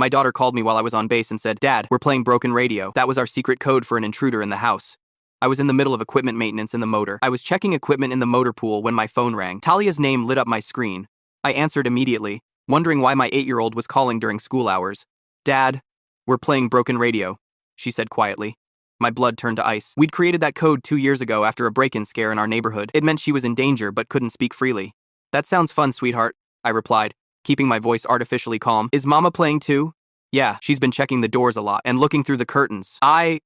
My daughter called me while I was on base and said, "Dad, we're playing Broken Radio." That was our secret code for an intruder in the house. I was in the middle of equipment maintenance in the motor. I was checking equipment in the motor pool when my phone rang. Talia's name lit up my screen. I answered immediately, wondering why my 8-year-old was calling during school hours. "Dad, we're playing Broken Radio," she said quietly. My blood turned to ice. We'd created that code 2 years ago after a break-in scare in our neighborhood. It meant she was in danger but couldn't speak freely. "That sounds fun, sweetheart," I replied, keeping my voice artificially calm. "Is Mama playing too?" "Yeah, she's been checking the doors a lot and looking through the curtains." I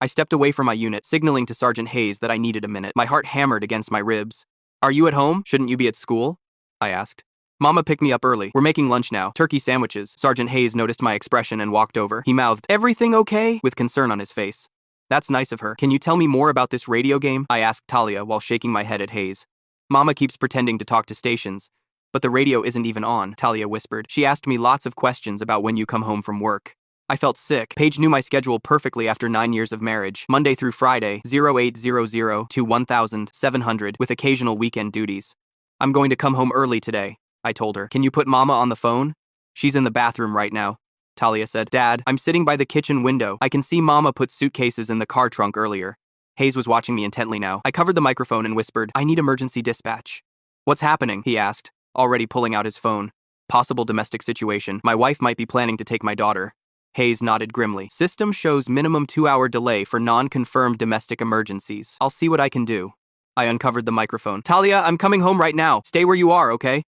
stepped away from my unit, signaling to Sergeant Hayes that I needed a minute. My heart hammered against my ribs. "Are you at home? Shouldn't you be at school?" I asked. "Mama picked me up early. We're making lunch now. Turkey sandwiches." Sergeant Hayes noticed my expression and walked over. He mouthed, "Everything okay?" with concern on his face. "That's nice of her. Can you tell me more about this radio game?" I asked Talia while shaking my head at Hayes. "Mama keeps pretending to talk to stations, but the radio isn't even on," Talia whispered. "She asked me lots of questions about when you come home from work." I felt sick. Paige knew my schedule perfectly after 9 years of marriage. Monday through Friday, 0800 to 1700, with occasional weekend duties. "I'm going to come home early today," I told her. "Can you put Mama on the phone?" "She's in the bathroom right now," Talia said. "Dad, I'm sitting by the kitchen window. I can see Mama put suitcases in the car trunk earlier." Hayes was watching me intently now. I covered the microphone and whispered, "I need emergency dispatch." "What's happening?" he asked, already pulling out his phone. "Possible domestic situation. My wife might be planning to take my daughter." Hayes nodded grimly. "System shows minimum 2-hour delay for non-confirmed domestic emergencies. I'll see what I can do." I uncovered the microphone. "Talia, I'm coming home right now. Stay where you are, okay?"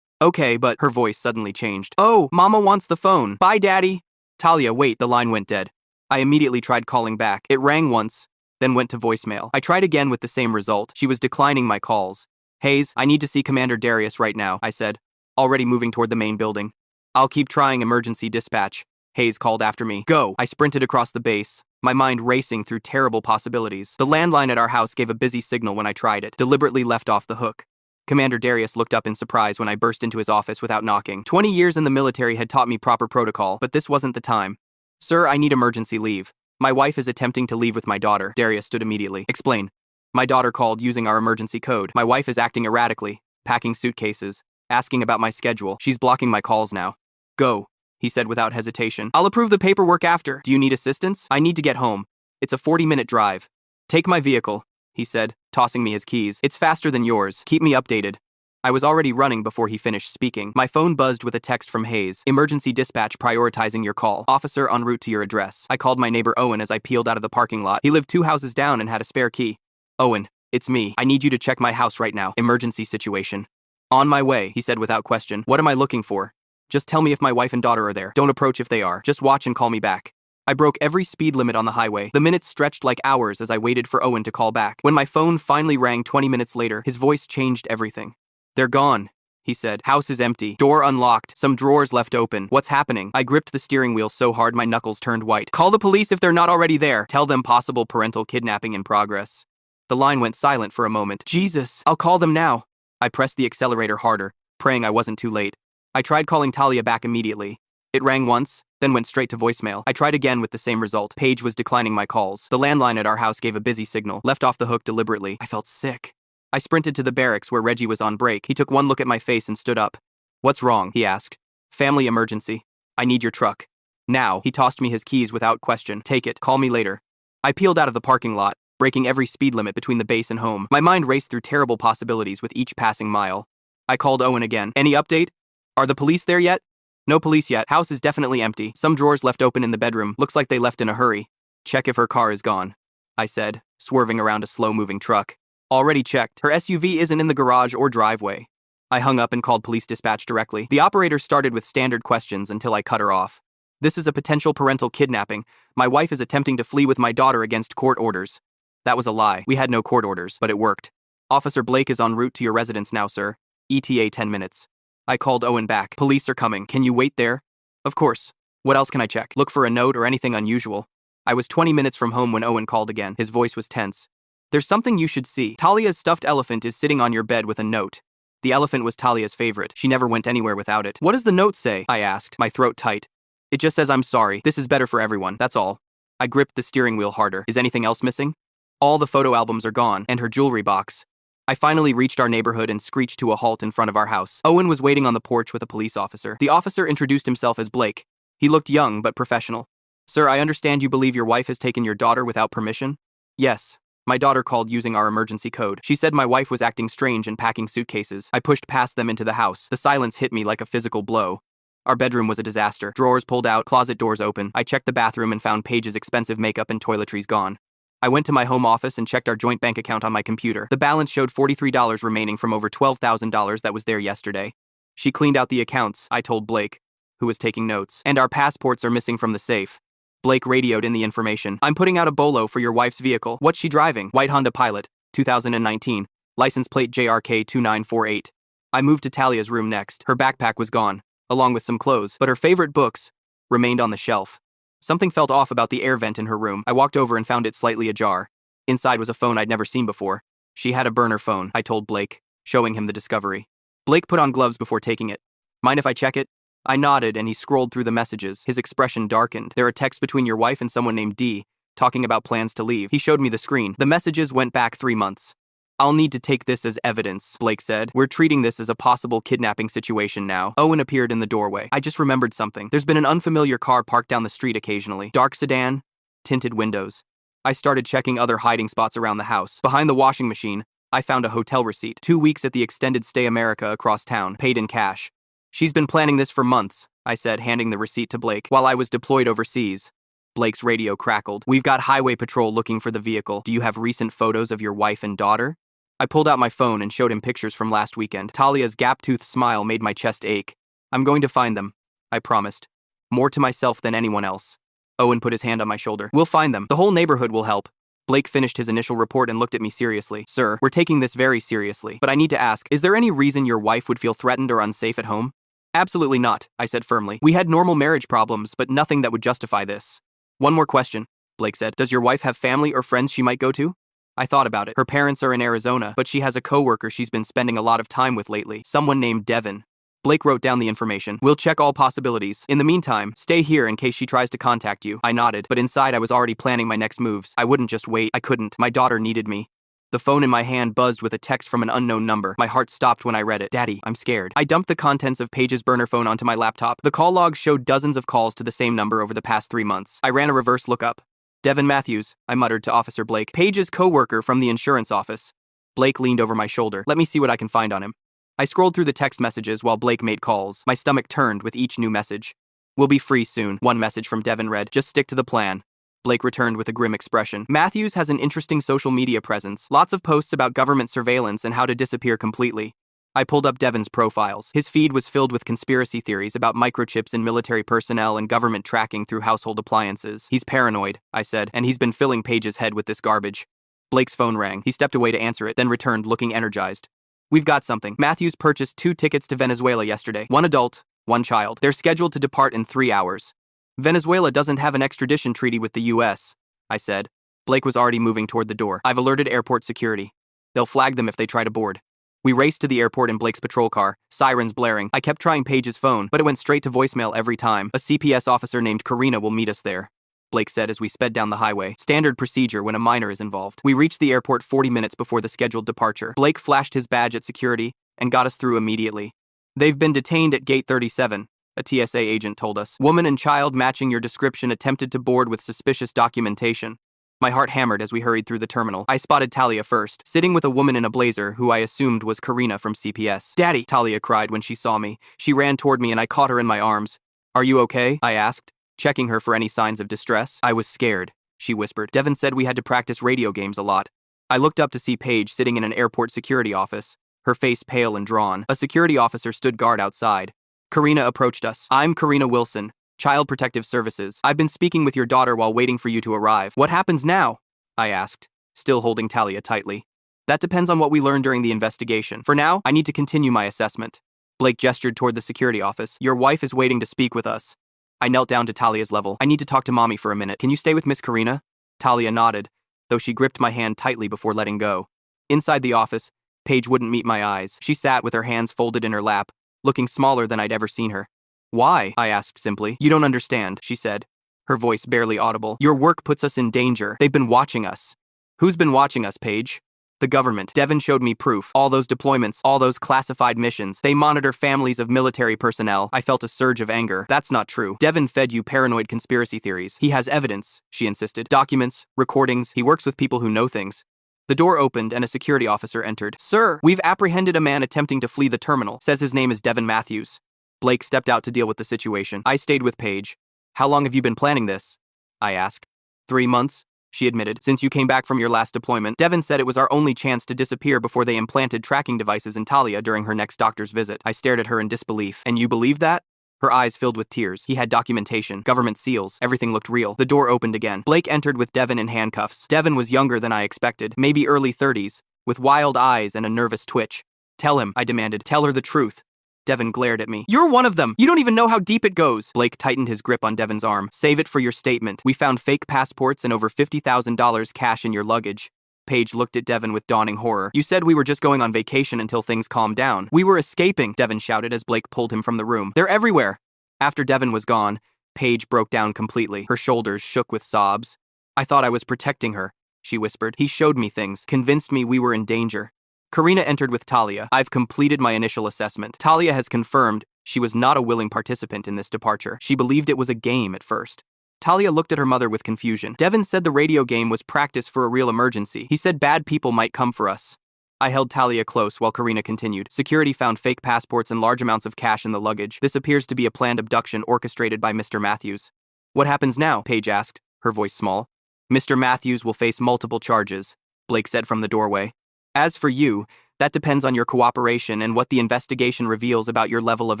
"Okay, but..." Her voice suddenly changed. "Oh, Mama wants the phone. Bye, Daddy." "Talia, wait." The line went dead. I immediately tried calling back. It rang once, then went to voicemail. I tried again with the same result. She was declining my calls. "Hayes, I need to see Commander Darius right now," I said, already moving toward the main building. "I'll keep trying emergency dispatch," Hayes called after me. "Go." I sprinted across the base, my mind racing through terrible possibilities. The landline at our house gave a busy signal when I tried it, deliberately left off the hook. Commander Darius looked up in surprise when I burst into his office without knocking. 20 years in the military had taught me proper protocol, but this wasn't the time. "Sir, I need emergency leave. My wife is attempting to leave with my daughter." Darius stood immediately. "Explain." "My daughter called using our emergency code. My wife is acting erratically, packing suitcases, asking about my schedule. She's blocking my calls now." "Go," he said without hesitation. "I'll approve the paperwork after. Do you need assistance?" "I need to get home. It's a 40-minute drive." "Take my vehicle," he said, tossing me his keys. "It's faster than yours. Keep me updated." I was already running before he finished speaking. My phone buzzed with a text from Hayes. "Emergency dispatch prioritizing your call. Officer en route to your address." I called my neighbor Owen as I peeled out of the parking lot. He lived 2 houses down and had a spare key. "Owen, it's me. I need you to check my house right now. Emergency situation." "On my way," he said without question. "What am I looking for?" "Just tell me if my wife and daughter are there. Don't approach if they are. Just watch and call me back." I broke every speed limit on the highway. The minutes stretched like hours as I waited for Owen to call back. When my phone finally rang 20 minutes later, his voice changed everything. "They're gone," he said. "House is empty. Door unlocked. Some drawers left open. What's happening?" I gripped the steering wheel so hard my knuckles turned white. "Call the police if they're not already there. Tell them possible parental kidnapping in progress." The line went silent for a moment. "Jesus, I'll call them now." I pressed the accelerator harder, praying I wasn't too late. I tried calling Talia back immediately. It rang once, then went straight to voicemail. I tried again with the same result. Paige was declining my calls. The landline at our house gave a busy signal, left off the hook deliberately. I felt sick. I sprinted to the barracks where Reggie was on break. He took one look at my face and stood up. "What's wrong?" he asked. "Family emergency. I need your truck. Now." He tossed me his keys without question. "Take it. Call me later." I peeled out of the parking lot, breaking every speed limit between the base and home. My mind raced through terrible possibilities with each passing mile. I called Owen again. "Any update? Are the police there yet?" "No police yet. House is definitely empty. Some drawers left open in the bedroom. Looks like they left in a hurry." "Check if her car is gone," I said, swerving around a slow-moving truck. "Already checked. Her SUV isn't in the garage or driveway." I hung up and called police dispatch directly. The operator started with standard questions until I cut her off. "This is a potential parental kidnapping. My wife is attempting to flee with my daughter against court orders." That was a lie. We had no court orders, but it worked. "Officer Blake is en route to your residence now, sir. ETA 10 minutes. I called Owen back. "Police are coming. Can you wait there?" "Of course. What else can I check? Look for a note or anything unusual?" I was 20 minutes from home when Owen called again. His voice was tense. "There's something you should see. Talia's stuffed elephant is sitting on your bed with a note." The elephant was Talia's favorite. She never went anywhere without it. "What does the note say?" I asked, my throat tight. "It just says I'm sorry. This is better for everyone. That's all." I gripped the steering wheel harder. "Is anything else missing?" "All the photo albums are gone, and her jewelry box." I finally reached our neighborhood and screeched to a halt in front of our house. Owen was waiting on the porch with a police officer. The officer introduced himself as Blake. He looked young but professional. Sir, I understand you believe your wife has taken your daughter without permission? Yes. My daughter called using our emergency code. She said my wife was acting strange and packing suitcases. I pushed past them into the house. The silence hit me like a physical blow. Our bedroom was a disaster. Drawers pulled out, closet doors open. I checked the bathroom and found Paige's expensive makeup and toiletries gone. I went to my home office and checked our joint bank account on my computer. The balance showed $43 remaining from over $12,000 that was there yesterday. She cleaned out the accounts, I told Blake, who was taking notes. And our passports are missing from the safe. Blake radioed in the information. I'm putting out a bolo for your wife's vehicle. What's she driving? White Honda Pilot, 2019. License plate JRK2948. I moved to Talia's room next. Her backpack was gone, along with some clothes, but her favorite books remained on the shelf. Something felt off about the air vent in her room. I walked over and found it slightly ajar. Inside was a phone I'd never seen before. She had a burner phone, I told Blake, showing him the discovery. Blake put on gloves before taking it. Mind if I check it? I nodded and he scrolled through the messages. His expression darkened. There are texts between your wife and someone named D, talking about plans to leave. He showed me the screen. The messages went back 3 months. I'll need to take this as evidence, Blake said. We're treating this as a possible kidnapping situation now. Owen appeared in the doorway. I just remembered something. There's been an unfamiliar car parked down the street occasionally. Dark sedan, tinted windows. I started checking other hiding spots around the house. Behind the washing machine, I found a hotel receipt. 2 weeks at the Extended Stay America across town, paid in cash. She's been planning this for months, I said, handing the receipt to Blake. While I was deployed overseas. Blake's radio crackled. We've got highway patrol looking for the vehicle. Do you have recent photos of your wife and daughter? I pulled out my phone and showed him pictures from last weekend. Talia's gap-toothed smile made my chest ache. I'm going to find them, I promised. More to myself than anyone else. Owen put his hand on my shoulder. We'll find them. The whole neighborhood will help. Blake finished his initial report and looked at me seriously. Sir, we're taking this very seriously. But I need to ask, is there any reason your wife would feel threatened or unsafe at home? Absolutely not, I said firmly. We had normal marriage problems, but nothing that would justify this. One more question, Blake said. Does your wife have family or friends she might go to? I thought about it. Her parents are in Arizona, but she has a coworker she's been spending a lot of time with lately, someone named Devin. Blake wrote down the information. We'll check all possibilities. In the meantime, stay here in case she tries to contact you. I nodded, but inside I was already planning my next moves. I wouldn't just wait. I couldn't. My daughter needed me. The phone in my hand buzzed with a text from an unknown number. My heart stopped when I read it. Daddy, I'm scared. I dumped the contents of Paige's burner phone onto my laptop. The call log showed dozens of calls to the same number over the past 3 months. I ran a reverse lookup. Devin Matthews, I muttered to Officer Blake. Paige's co-worker from the insurance office. Blake leaned over my shoulder. Let me see what I can find on him. I scrolled through the text messages while Blake made calls. My stomach turned with each new message. We'll be free soon. One message from Devin read. Just stick to the plan. Blake returned with a grim expression. Matthews has an interesting social media presence. Lots of posts about government surveillance and how to disappear completely. I pulled up Devin's profiles. His feed was filled with conspiracy theories about microchips in military personnel and government tracking through household appliances. He's paranoid, I said, and he's been filling Paige's head with this garbage. Blake's phone rang. He stepped away to answer it, then returned looking energized. We've got something. Matthews purchased 2 tickets to Venezuela yesterday. 1 adult, 1 child. They're scheduled to depart in 3 hours. Venezuela doesn't have an extradition treaty with the U.S., I said. Blake was already moving toward the door. I've alerted airport security. They'll flag them if they try to board. We raced to the airport in Blake's patrol car, sirens blaring. I kept trying Paige's phone, but it went straight to voicemail every time. A CPS officer named Karina will meet us there, Blake said as we sped down the highway. Standard procedure when a minor is involved. We reached the airport 40 minutes before the scheduled departure. Blake flashed his badge at security and got us through immediately. They've been detained at Gate 37. A TSA agent told us. Woman and child matching your description attempted to board with suspicious documentation. My heart hammered as we hurried through the terminal. I spotted Talia first, sitting with a woman in a blazer who I assumed was Karina from CPS. Daddy, Talia cried when she saw me. She ran toward me and I caught her in my arms. Are you okay? I asked, checking her for any signs of distress. I was scared, she whispered. Devin said we had to practice radio games a lot. I looked up to see Paige sitting in an airport security office, her face pale and drawn. A security officer stood guard outside. Karina approached us. I'm Karina Wilson, Child Protective Services. I've been speaking with your daughter while waiting for you to arrive. What happens now? I asked, still holding Talia tightly. That depends on what we learn during the investigation. For now, I need to continue my assessment. Blake gestured toward the security office. Your wife is waiting to speak with us. I knelt down to Talia's level. I need to talk to Mommy for a minute. Can you stay with Miss Karina? Talia nodded, though she gripped my hand tightly before letting go. Inside the office, Paige wouldn't meet my eyes. She sat with her hands folded in her lap, looking smaller than I'd ever seen her. Why? I asked simply. You don't understand, she said, her voice barely audible. Your work puts us in danger. They've been watching us. Who's been watching us, Paige? The government. Devin showed me proof. All those deployments, all those classified missions. They monitor families of military personnel. I felt a surge of anger. That's not true. Devin fed you paranoid conspiracy theories. He has evidence, she insisted. Documents, recordings. He works with people who know things. The door opened and a security officer entered. Sir, we've apprehended a man attempting to flee the terminal. Says his name is Devin Matthews. Blake stepped out to deal with the situation. I stayed with Paige. How long have you been planning this? I asked. 3 months, she admitted, since you came back from your last deployment. Devin said it was our only chance to disappear before they implanted tracking devices in Talia during her next doctor's visit. I stared at her in disbelief. And you believe that? Her eyes filled with tears. He had documentation, government seals. Everything looked real. The door opened again. Blake entered with Devin in handcuffs. Devin was younger than I expected, maybe early 30s, with wild eyes and a nervous twitch. Tell him, I demanded. Tell her the truth. Devin glared at me. You're one of them. You don't even know how deep it goes. Blake tightened his grip on Devin's arm. Save it for your statement. We found fake passports and over $50,000 cash in your luggage. Paige looked at Devin with dawning horror. You said we were just going on vacation until things calmed down. We were escaping, Devin shouted as Blake pulled him from the room. They're everywhere. After Devin was gone, Paige broke down completely. Her shoulders shook with sobs. I thought I was protecting her, she whispered. He showed me things, convinced me we were in danger. Karina entered with Talia. I've completed my initial assessment. Talia has confirmed she was not a willing participant in this departure. She believed it was a game at first. Talia looked at her mother with confusion. Devin said the radio game was practice for a real emergency. He said bad people might come for us. I held Talia close while Karina continued. Security found fake passports and large amounts of cash in the luggage. This appears to be a planned abduction orchestrated by Mr. Matthews. What happens now? Paige asked, her voice small. Mr. Matthews will face multiple charges, Blake said from the doorway. As for you, that depends on your cooperation and what the investigation reveals about your level of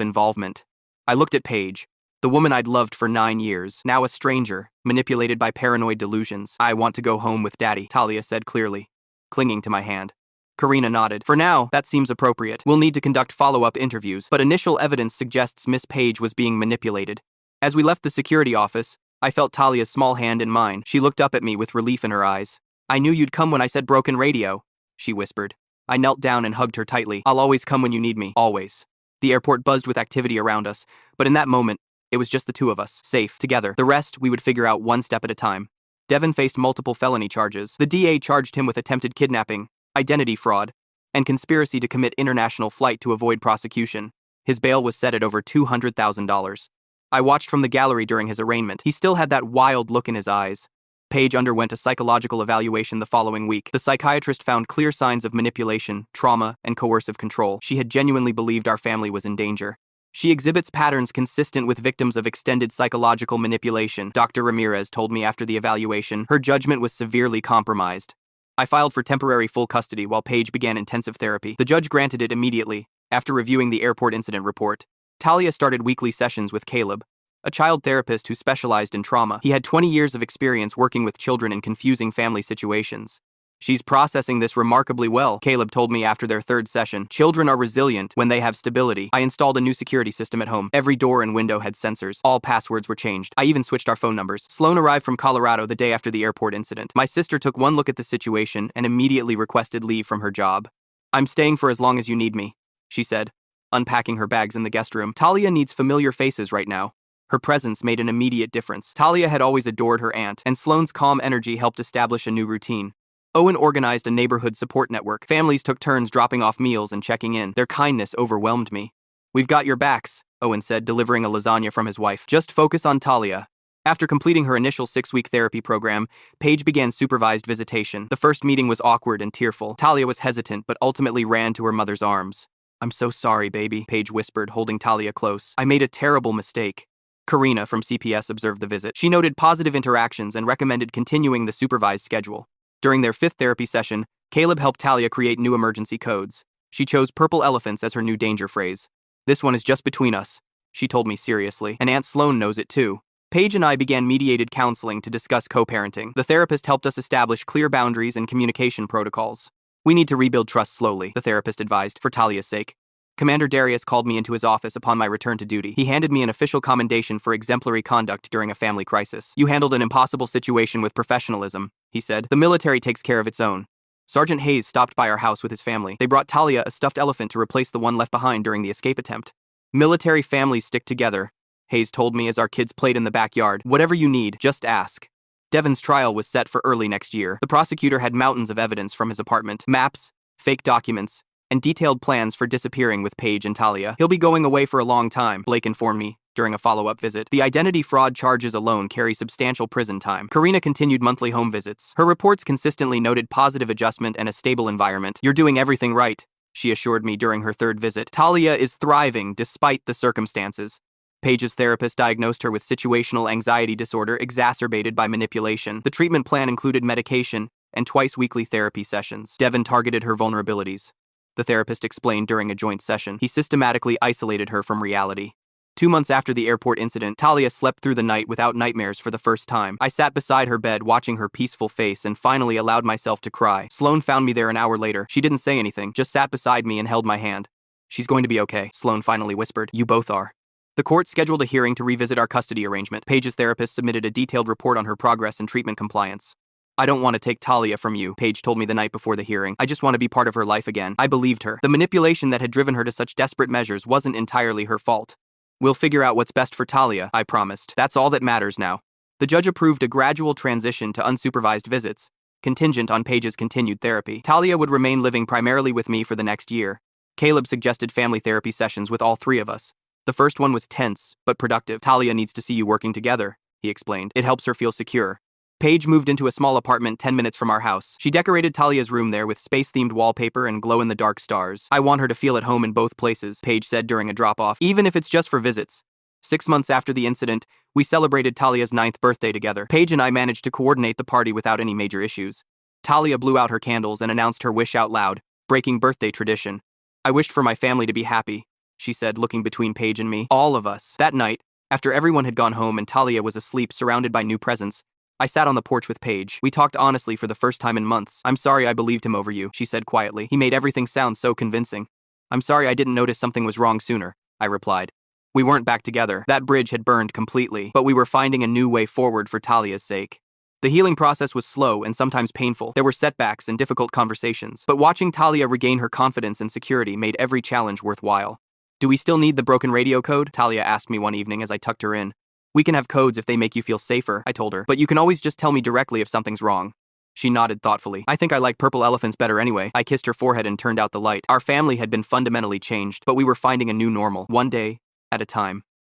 involvement. I looked at Paige, the woman I'd loved for 9 years, now a stranger, manipulated by paranoid delusions. I want to go home with Daddy, Talia said clearly, clinging to my hand. Karina nodded. For now, that seems appropriate. We'll need to conduct follow-up interviews, but initial evidence suggests Miss Paige was being manipulated. As we left the security office, I felt Talia's small hand in mine. She looked up at me with relief in her eyes. I knew you'd come when I said broken radio, she whispered. I knelt down and hugged her tightly. I'll always come when you need me, always. The airport buzzed with activity around us, but in that moment, it was just the two of us, safe, together. The rest, we would figure out one step at a time. Devin faced multiple felony charges. The DA charged him with attempted kidnapping, identity fraud, and conspiracy to commit international flight to avoid prosecution. His bail was set at over $200,000. I watched from the gallery during his arraignment. He still had that wild look in his eyes. Paige underwent a psychological evaluation the following week. The psychiatrist found clear signs of manipulation, trauma, and coercive control. She had genuinely believed our family was in danger. She exhibits patterns consistent with victims of extended psychological manipulation, Dr. Ramirez told me after the evaluation. Her judgment was severely compromised. I filed for temporary full custody while Paige began intensive therapy. The judge granted it immediately, after reviewing the airport incident report. Talia started weekly sessions with Caleb, a child therapist who specialized in trauma. He had 20 years of experience working with children in confusing family situations. She's processing this remarkably well, Caleb told me after their third session. Children are resilient when they have stability. I installed a new security system at home. Every door and window had sensors. All passwords were changed. I even switched our phone numbers. Sloan arrived from Colorado the day after the airport incident. My sister took one look at the situation and immediately requested leave from her job. I'm staying for as long as you need me, she said, unpacking her bags in the guest room. Talia needs familiar faces right now. Her presence made an immediate difference. Talia had always adored her aunt, and Sloane's calm energy helped establish a new routine. Owen organized a neighborhood support network. Families took turns dropping off meals and checking in. Their kindness overwhelmed me. We've got your backs, Owen said, delivering a lasagna from his wife. Just focus on Talia. After completing her initial 6-week therapy program, Paige began supervised visitation. The first meeting was awkward and tearful. Talia was hesitant, but ultimately ran to her mother's arms. I'm so sorry, baby, Paige whispered, holding Talia close. I made a terrible mistake. Karina from CPS observed the visit. She noted positive interactions and recommended continuing the supervised schedule. During their 5th therapy session, Caleb helped Talia create new emergency codes. She chose purple elephants as her new danger phrase. This one is just between us, she told me seriously, and Aunt Sloan knows it too. Paige and I began mediated counseling to discuss co-parenting. The therapist helped us establish clear boundaries and communication protocols. We need to rebuild trust slowly, the therapist advised, for Talia's sake. Commander Darius called me into his office upon my return to duty. He handed me an official commendation for exemplary conduct during a family crisis. You handled an impossible situation with professionalism, he said. The military takes care of its own. Sergeant Hayes stopped by our house with his family. They brought Talia a stuffed elephant to replace the one left behind during the escape attempt. Military families stick together, Hayes told me as our kids played in the backyard. Whatever you need, just ask. Devin's trial was set for early next year. The prosecutor had mountains of evidence from his apartment, maps, fake documents, and detailed plans for disappearing with Paige and Talia. He'll be going away for a long time, Blake informed me during a follow-up visit. The identity fraud charges alone carry substantial prison time. Karina continued monthly home visits. Her reports consistently noted positive adjustment and a stable environment. You're doing everything right, she assured me during her third visit. Talia is thriving despite the circumstances. Paige's therapist diagnosed her with situational anxiety disorder exacerbated by manipulation. The treatment plan included medication and twice-weekly therapy sessions. Devin targeted her vulnerabilities. The therapist explained during a joint session. He systematically isolated her from reality. 2 months after the airport incident, Talia slept through the night without nightmares for the first time. I sat beside her bed watching her peaceful face and finally allowed myself to cry. Sloan found me there an hour later. She didn't say anything, just sat beside me and held my hand. She's going to be okay, Sloan finally whispered. You both are. The court scheduled a hearing to revisit our custody arrangement. Paige's therapist submitted a detailed report on her progress and treatment compliance. I don't want to take Talia from you, Paige told me the night before the hearing. I just want to be part of her life again. I believed her. The manipulation that had driven her to such desperate measures wasn't entirely her fault. We'll figure out what's best for Talia, I promised. That's all that matters now. The judge approved a gradual transition to unsupervised visits, contingent on Paige's continued therapy. Talia would remain living primarily with me for the next year. Caleb suggested family therapy sessions with all three of us. The first one was tense, but productive. Talia needs to see you working together, he explained. It helps her feel secure. Paige moved into a small apartment 10 minutes from our house. She decorated Talia's room there with space-themed wallpaper and glow-in-the-dark stars. I want her to feel at home in both places, Paige said during a drop-off, even if it's just for visits. 6 months after the incident, we celebrated Talia's 9th birthday together. Paige and I managed to coordinate the party without any major issues. Talia blew out her candles and announced her wish out loud, breaking birthday tradition. I wished for my family to be happy, she said, looking between Paige and me. All of us. That night, after everyone had gone home and Talia was asleep surrounded by new presents, I sat on the porch with Paige. We talked honestly for the first time in months. I'm sorry I believed him over you, she said quietly. He made everything sound so convincing. I'm sorry I didn't notice something was wrong sooner, I replied. We weren't back together. That bridge had burned completely, but we were finding a new way forward for Talia's sake. The healing process was slow and sometimes painful. There were setbacks and difficult conversations, but watching Talia regain her confidence and security made every challenge worthwhile. Do we still need the broken radio code? Talia asked me one evening as I tucked her in. We can have codes if they make you feel safer, I told her, but you can always just tell me directly if something's wrong. She nodded thoughtfully. I think I like purple elephants better anyway. I kissed her forehead and turned out the light. Our family had been fundamentally changed, but we were finding a new normal, one day at a time.